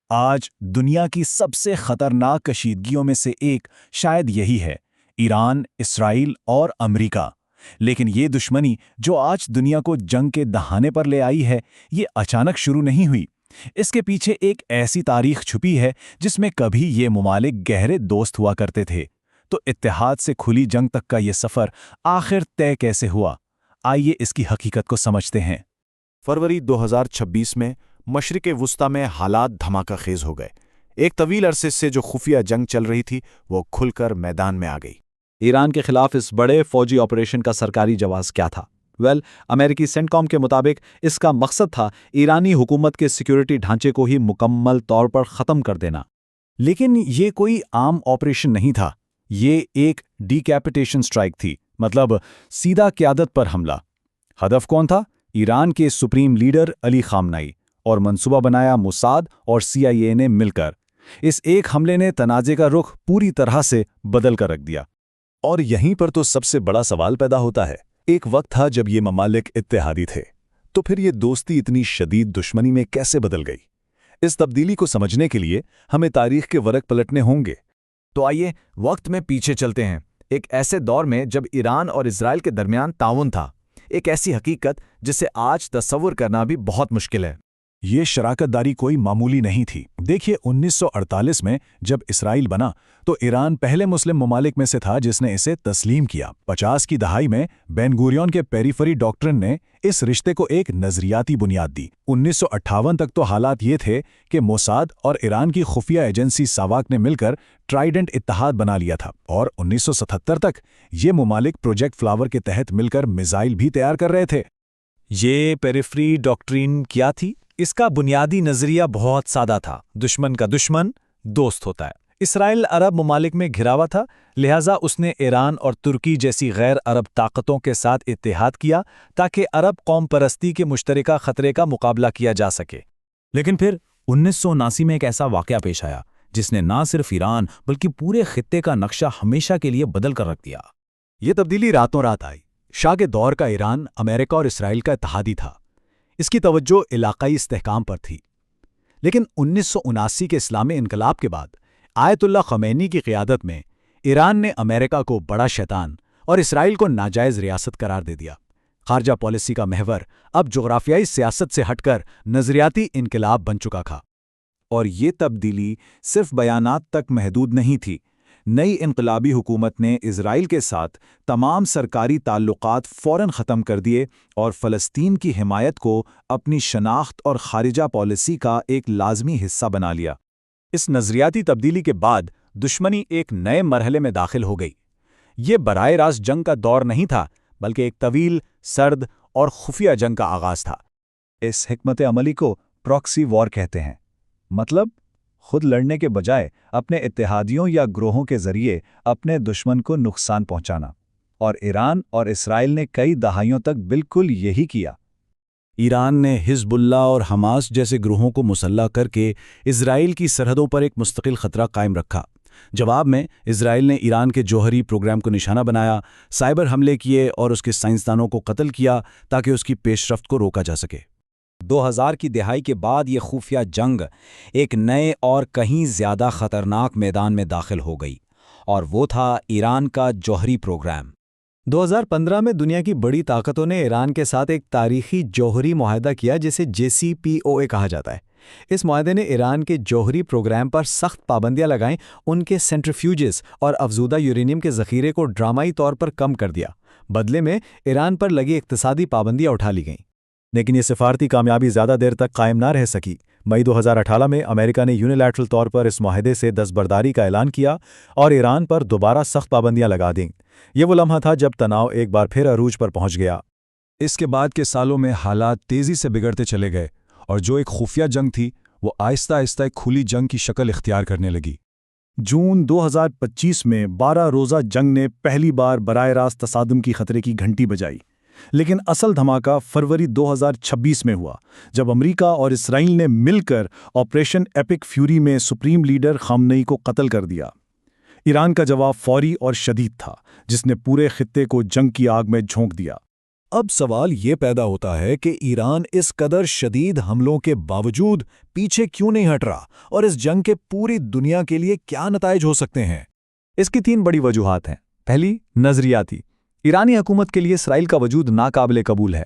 آج دنیا کی سب سے خطرناک کشیدگیوں میں سے ایک شاید یہی ہے، ایران، اسرائیل اور امریکہ۔ لیکن یہ دشمنی جو آج دنیا کو جنگ کے دہانے پر لے آئی ہے، یہ اچانک شروع نہیں ہوئی۔ اس کے پیچھے ایک ایسی تاریخ چھپی ہے جس میں کبھی یہ ممالک گہرے دوست ہوا کرتے تھے۔ تو اتحاد سے کھلی جنگ تک کا یہ سفر آخر طے کیسے ہوا؟ آئیے اس کی حقیقت کو سمجھتے ہیں۔ فروری 2026 میں مشرق وسطیٰ میں حالات دھماکہ خیز ہو گئے۔ ایک طویل عرصے سے جو خفیہ جنگ چل رہی تھی وہ کھل کر میدان میں آ گئی۔ ایران کے خلاف اس بڑے فوجی آپریشن کا سرکاری جواز کیا تھا؟ امریکی سینٹ کام کے مطابق اس کا مقصد تھا ایرانی حکومت کے سیکیورٹی ڈھانچے کو ہی مکمل طور پر ختم کر دینا۔ لیکن یہ کوئی عام آپریشن نہیں تھا، یہ ایک ڈیکیپیٹیشن سٹرائک تھی، مطلب سیدھا قیادت پر حملہ۔ ہدف کون تھا؟ ایران کے سپریم لیڈر علی خامنئی، اور منصوبہ بنایا موساد اور CIA نے مل کر۔ اس ایک حملے نے تنازع کا رخ پوری طرح سے بدل کر رکھ دیا۔ اور یہیں پر تو سب سے بڑا سوال پیدا ہوتا ہے، ایک وقت تھا جب یہ ممالک اتحادی تھے، تو پھر یہ دوستی اتنی شدید دشمنی میں کیسے بدل گئی؟ اس تبدیلی کو سمجھنے کے لیے ہمیں تاریخ کے ورق پلٹنے ہوں گے۔ تو آئیے وقت میں پیچھے چلتے ہیں، ایک ایسے دور میں جب ایران اور اسرائیل کے درمیان تعاون تھا، ایک ایسی حقیقت جسے آج تصور کرنا بھی بہت مشکل ہے۔ یہ شراکت داری کوئی معمولی نہیں تھی۔ دیکھیے 1948 میں جب اسرائیل بنا تو ایران پہلے مسلم ممالک میں سے تھا جس نے اسے تسلیم کیا۔ 50 کی دہائی میں بین گوریون کے پیریفری ڈاکٹرن نے اس رشتے کو ایک نظریاتی بنیاد دی۔ 1958 تک تو حالات یہ تھے کہ موساد اور ایران کی خفیہ ایجنسی ساواک نے مل کر ٹرائیڈنٹ اتحاد بنا لیا تھا، اور 1977 تک یہ ممالک پروجیکٹ فلاور کے تحت مل کر میزائل بھی تیار کر رہے تھے۔ یہ پیریفری ڈاکٹرین کیا تھی؟ اس کا بنیادی نظریہ بہت سادہ تھا، دشمن کا دشمن دوست ہوتا ہے۔ اسرائیل عرب ممالک میں گھرا ہوا تھا، لہٰذا اس نے ایران اور ترکی جیسی غیر عرب طاقتوں کے ساتھ اتحاد کیا تاکہ عرب قوم پرستی کے مشترکہ خطرے کا مقابلہ کیا جا سکے۔ لیکن پھر 1979 میں ایک ایسا واقعہ پیش آیا جس نے نہ صرف ایران بلکہ پورے خطے کا نقشہ ہمیشہ کے لیے بدل کر رکھ دیا۔ یہ تبدیلی راتوں رات آئی۔ شاہ کے دور کا ایران امریکہ اور اسرائیل کا اتحادی تھا، اس کی توجہ علاقائی استحکام پر تھی۔ لیکن 1979 کے اسلامی انقلاب کے بعد آیت اللہ خمینی کی قیادت میں ایران نے امریکہ کو بڑا شیطان اور اسرائیل کو ناجائز ریاست قرار دے دیا۔ خارجہ پالیسی کا محور اب جغرافیائی سیاست سے ہٹ کر نظریاتی انقلاب بن چکا تھا۔ اور یہ تبدیلی صرف بیانات تک محدود نہیں تھی۔ نئی انقلابی حکومت نے اسرائیل کے ساتھ تمام سرکاری تعلقات فوراً ختم کر دیے اور فلسطین کی حمایت کو اپنی شناخت اور خارجہ پالیسی کا ایک لازمی حصہ بنا لیا۔ اس نظریاتی تبدیلی کے بعد دشمنی ایک نئے مرحلے میں داخل ہو گئی۔ یہ براہ راست جنگ کا دور نہیں تھا، بلکہ ایک طویل، سرد اور خفیہ جنگ کا آغاز تھا۔ اس حکمت عملی کو پراکسی وار کہتے ہیں، مطلب خود لڑنے کے بجائے اپنے اتحادیوں یا گروہوں کے ذریعے اپنے دشمن کو نقصان پہنچانا، اور ایران اور اسرائیل نے کئی دہائیوں تک بالکل یہی کیا۔ ایران نے حزب اللہ اور حماس جیسے گروہوں کو مسلح کر کے اسرائیل کی سرحدوں پر ایک مستقل خطرہ قائم رکھا۔ جواب میں اسرائیل نے ایران کے جوہری پروگرام کو نشانہ بنایا، سائبر حملے کیے اور اس کے سائنسدانوں کو قتل کیا تاکہ اس کی پیش رفت کو روکا جا سکے۔ 2000 کی دہائی کے بعد یہ خفیہ جنگ ایک نئے اور کہیں زیادہ خطرناک میدان میں داخل ہو گئی، اور وہ تھا ایران کا جوہری پروگرام۔ 2015 میں دنیا کی بڑی طاقتوں نے ایران کے ساتھ ایک تاریخی جوہری معاہدہ کیا جسے JCPOA کہا جاتا ہے۔ اس معاہدے نے ایران کے جوہری پروگرام پر سخت پابندیاں لگائیں، ان کے سینٹریفیوجز اور افزودہ یورینیم کے ذخیرے کو ڈرامائی طور پر کم کر دیا۔ بدلے میں ایران پر لگی اقتصادی پابندیاں اٹھا لی گئیں۔ لیکن یہ سفارتی کامیابی زیادہ دیر تک قائم نہ رہ سکی۔ مئی 2018 میں امریکہ نے یونیلیٹرل طور پر اس معاہدے سے دستبرداری کا اعلان کیا اور ایران پر دوبارہ سخت پابندیاں لگا دیں۔ یہ وہ لمحہ تھا جب تناؤ ایک بار پھر عروج پر پہنچ گیا۔ اس کے بعد کے سالوں میں حالات تیزی سے بگڑتے چلے گئے، اور جو ایک خفیہ جنگ تھی وہ آہستہ آہستہ ایک کھلی جنگ کی شکل اختیار کرنے لگی۔ جون 2025 میں 12 روزہ جنگ نے پہلی بار براہ راست تصادم کی خطرے کی گھنٹی بجائی۔ لیکن اصل دھماکہ فروری 2026 میں ہوا، جب امریکہ اور اسرائیل نے مل کر آپریشن ایپک فیوری میں سپریم لیڈر خامنئی کو قتل کر دیا۔ ایران کا جواب فوری اور شدید تھا، جس نے پورے خطے کو جنگ کی آگ میں جھونک دیا۔ اب سوال یہ پیدا ہوتا ہے کہ ایران اس قدر شدید حملوں کے باوجود پیچھے کیوں نہیں ہٹ رہا اور اس جنگ کے پوری دنیا کے لیے کیا نتائج ہو سکتے ہیں؟ اس کی 3 بڑی وجوہات ہیں۔ پہلی، نظریاتی۔ ایرانی حکومت کے لیے اسرائیل کا وجود ناقابل قبول ہے۔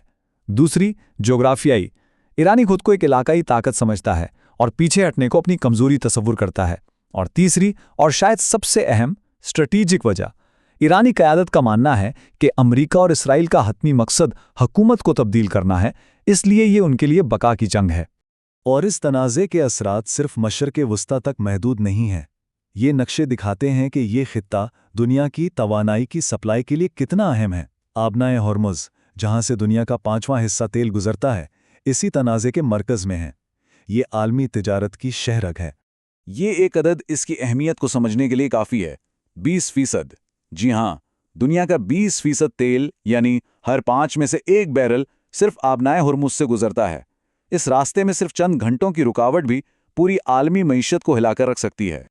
دوسری، جغرافیائی۔ ایرانی خود کو ایک علاقائی طاقت سمجھتا ہے اور پیچھے ہٹنے کو اپنی کمزوری تصور کرتا ہے۔ اور تیسری، اور شاید سب سے اہم، اسٹریٹجک وجہ۔ ایرانی قیادت کا ماننا ہے کہ امریکہ اور اسرائیل کا حتمی مقصد حکومت کو تبدیل کرنا ہے، اس لیے یہ ان کے لیے بقا کی جنگ ہے۔ اور اس تنازع کے اثرات صرف مشرق وسطیٰ تک محدود نہیں ہیں۔ یہ نقشے دکھاتے ہیں کہ یہ خطہ دنیا کی توانائی کی سپلائی کے لیے کتنا اہم ہے۔ آبنائے ہرمز، جہاں سے دنیا کا 5واں حصہ تیل گزرتا ہے، اسی تنازع کے مرکز میں ہے۔ یہ عالمی تجارت کی شہرگ ہے۔ یہ ایک عدد اس کی اہمیت کو سمجھنے کے لیے کافی ہے۔ 20%۔ جی ہاں، دنیا کا 20% تیل یعنی ہر 5 میں سے 1 بیرل صرف آبنائے ہرمز سے گزرتا ہے۔ اس راستے میں صرف چند گھنٹوں کی رکاوٹ بھی پوری عالمی معیشت کو ہلا کر رکھ سکتی ہے۔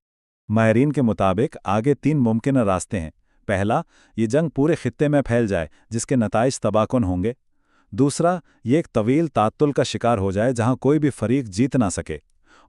ماہرین کے مطابق آگے 3 ممکنہ راستے ہیں۔ پہلا، یہ جنگ پورے خطے میں پھیل جائے جس کے نتائج تباہ کن ہوں گے۔ دوسرا، یہ ایک طویل تعطل کا شکار ہو جائے جہاں کوئی بھی فریق جیت نہ سکے۔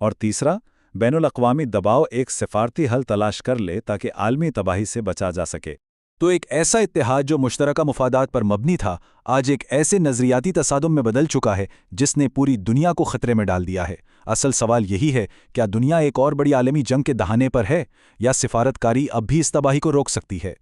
اور تیسرا، بین الاقوامی دباؤ ایک سفارتی حل تلاش کر لے تاکہ عالمی تباہی سے بچا جا سکے۔ تو ایک ایسا اتحاد جو مشترکہ مفادات پر مبنی تھا، آج ایک ایسے نظریاتی تصادم میں بدل چکا ہے جس نے پوری دنیا کو خطرے میں ڈال دیا ہے۔ اصل سوال یہی ہے، کیا دنیا ایک اور بڑی عالمی جنگ کے دہانے پر ہے، یا سفارت کاری اب بھی اس تباہی کو روک سکتی ہے؟